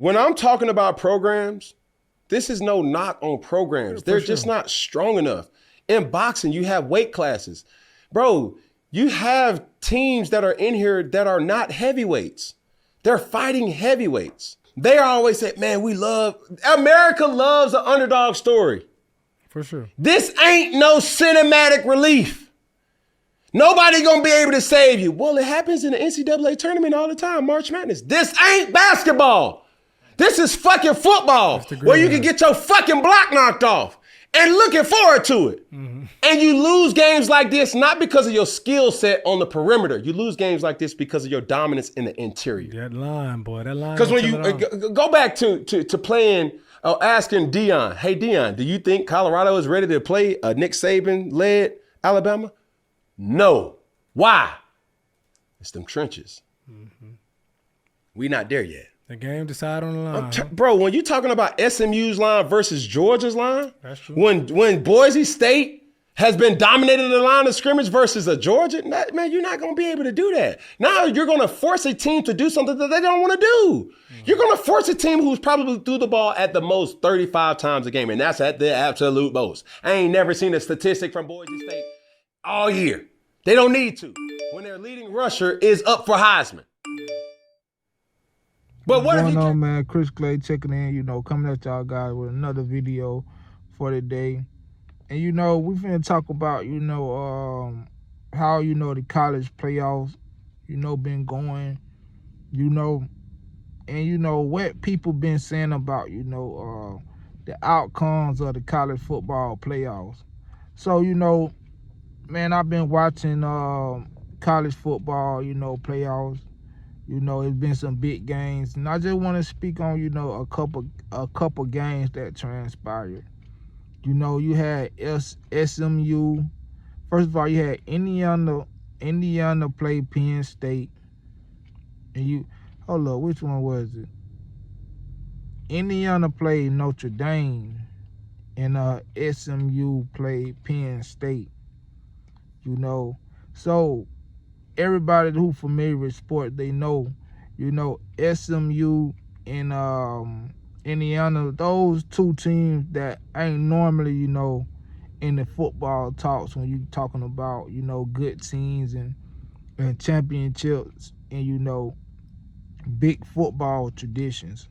When I'm talking about programs, this is no knock on programs. They're just not strong enough. In boxing, you have weight classes. Bro, you have teams that are in here that are not heavyweights. They're fighting heavyweights. They always say, man, America loves an underdog story. For sure. This ain't no cinematic relief. Nobody gonna be able to save you. Well, it happens in the NCAA tournament all the time, March Madness. This ain't basketball. This is fucking football where you can get your fucking block knocked off and looking forward to it. Mm-hmm. And you lose games like this not because of your skill set on the perimeter. You lose games like this because of your dominance in the interior. That line, boy, that line. Because when you go back to playing, asking Deion, hey, Deion, do you think Colorado is ready to play a Nick Saban-led Alabama? No. Why? It's them trenches. Mm-hmm. We not there yet. The game decide on the line. Bro, when you talking about SMU's line versus Georgia's line, that's true. When Boise State has been dominating the line of scrimmage versus a Georgia, man, you're not going to be able to do that. Now you're going to force a team to do something that they don't want to do. Mm-hmm. You're going to force a team who's probably threw the ball at the most 35 times a game, and that's at the absolute most. I ain't never seen a statistic from Boise State all year. They don't need to. When their leading rusher is up for Heisman. But what going on, man? Chris Clay checking in, coming at y'all guys with another video for the day. And, we finna talk about, how, the college playoffs, been going, and, what people been saying about, the outcomes of the college football playoffs. So, man, I've been watching college football, playoffs. It's been some big games, and I just want to speak on, a couple games that transpired. You had SMU. First of all, you had Indiana play Penn State, and which one was it? Indiana played Notre Dame, and SMU played Penn State. So everybody who familiar with sport, they know, SMU and Indiana, those two teams that ain't normally, in the football talks when you talking about, good teams and championships and, big football traditions,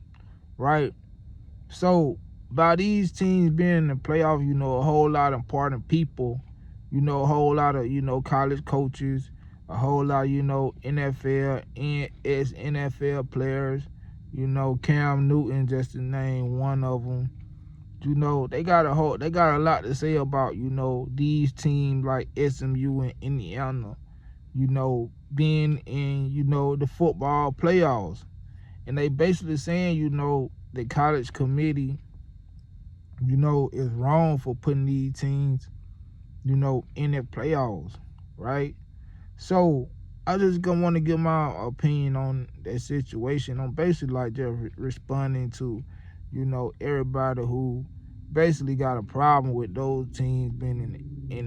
right? So by these teams being in the playoff, a whole lot of important people, a whole lot of, college coaches, a whole lot of, NFL and ex-NFL players, Cam Newton, just to name one of them. They got a lot to say about, these teams like SMU and Indiana, being in, the football playoffs. And they basically saying, the college committee, is wrong for putting these teams, in the playoffs, right? So I just gonna want to give my opinion on that situation. I'm basically like just responding to, everybody who basically got a problem with those teams being in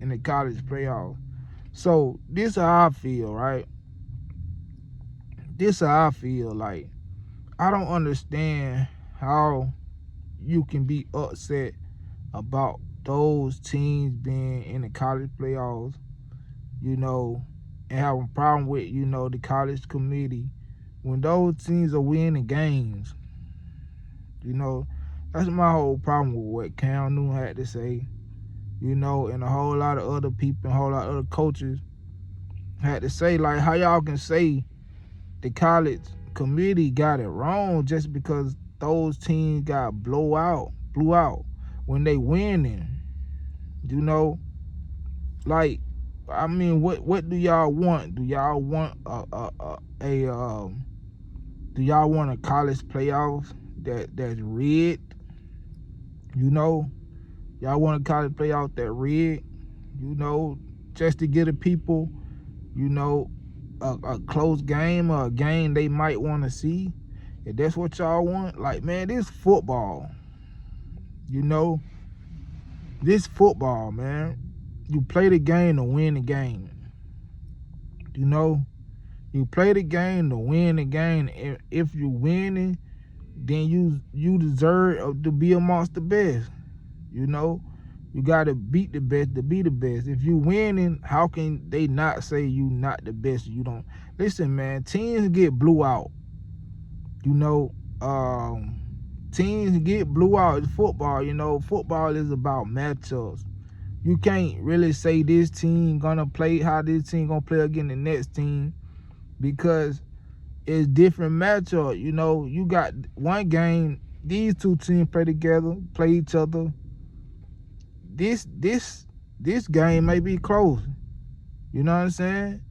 the college playoffs. So this is how I feel, right? This is how I feel. Like, I don't understand how you can be upset about those teams being in the college playoffs, and have a problem with, the college committee when those teams are winning games. That's my whole problem with what Cam Newton had to say, and a whole lot of other people, a whole lot of other coaches had to say. Like, how y'all can say the college committee got it wrong just because those teams got blew out when they winning, like, I mean, what do y'all want? Do y'all want do y'all want a college playoffs that's rigged? Y'all want a college playoff that rigged? Just to get the people, a close game or a game they might want to see. If that's what y'all want, like, man, this football. This football, man. You play the game to win the game. You You play the game to win the game. If you winning, then you deserve to be amongst the best. You know, you gotta beat the best to be the best. If you winning, how can they not say you not the best? You don't listen, man. Teams get blew out. You know, teams get blew out in football. You know, football is about matchups. You can't really say this team gonna play how this team gonna play against the next team because it's different matchup. You know, you got one game, these two teams play together, play each other. This game may be close. You know what I'm saying?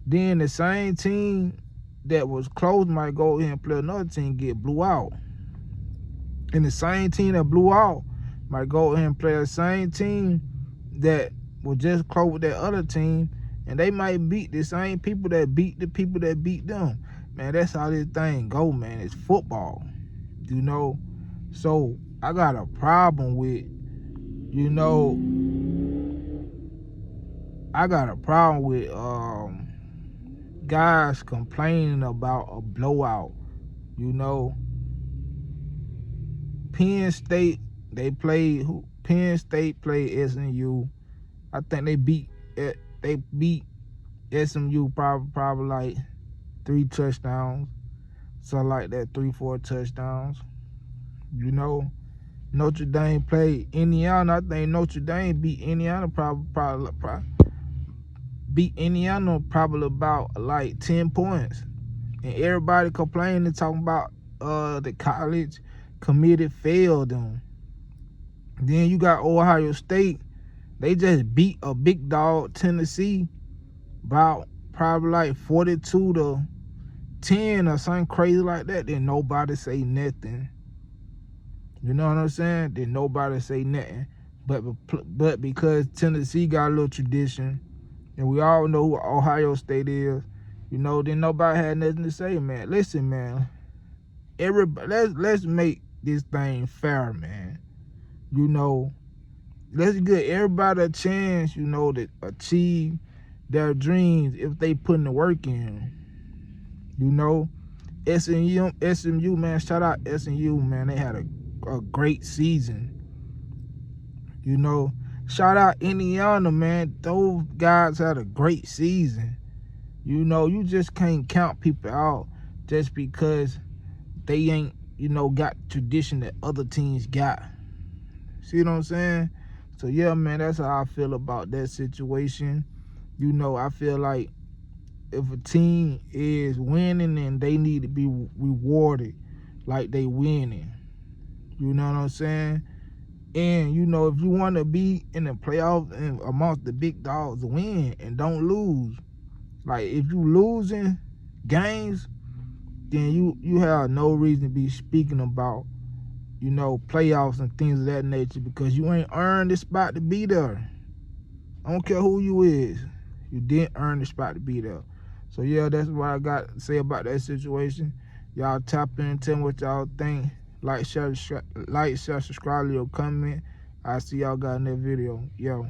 Then the same team that was close might go ahead and play another team, get blew out. And the same team that blew out might go ahead and play the same team that was just close with that other team, and they might beat the same people that beat the people that beat them. Man, that's how this thing go, man. It's football, you know. So I got a problem with, you know, guys complaining about a blowout. You know, Penn State played SMU. I think they beat SMU probably like 3 touchdowns, so like that 3-4 touchdowns. You know, Notre Dame played Indiana. I think Notre Dame beat Indiana probably about like 10 points. And everybody complaining, talking about the college committee failed them. Then you got Ohio State. They just beat a big dog Tennessee about probably like 42-10 or something crazy like that. Then nobody say nothing. You know what I'm saying? Then nobody say nothing. But because Tennessee got a little tradition, and we all know who Ohio State is, you know, then nobody had nothing to say, man. Listen, man. Let's make this thing fair, man. You know, let's give everybody a chance, you know, to achieve their dreams if they putting the work in. You know, SMU, man, shout out SMU, man. They had a great season. You know, shout out Indiana, man. Those guys had a great season. You know, you just can't count people out just because they ain't, you know, got tradition that other teams got. See what I'm saying? So yeah, man, that's how I feel about that situation. You know, I feel like if a team is winning, then they need to be rewarded like they winning. You know what I'm saying? And, you know, if you want to be in the playoffs and amongst the big dogs, win and don't lose. Like, if you losing games, then you have no reason to be speaking about, you know, playoffs and things of that nature because you ain't earned the spot to be there. I don't care who you is. You didn't earn the spot to be there. So, yeah, that's what I got to say about that situation. Y'all tap in and tell me what y'all think. Like, share, subscribe, leave a comment. I'll see y'all guys in that video. Yo.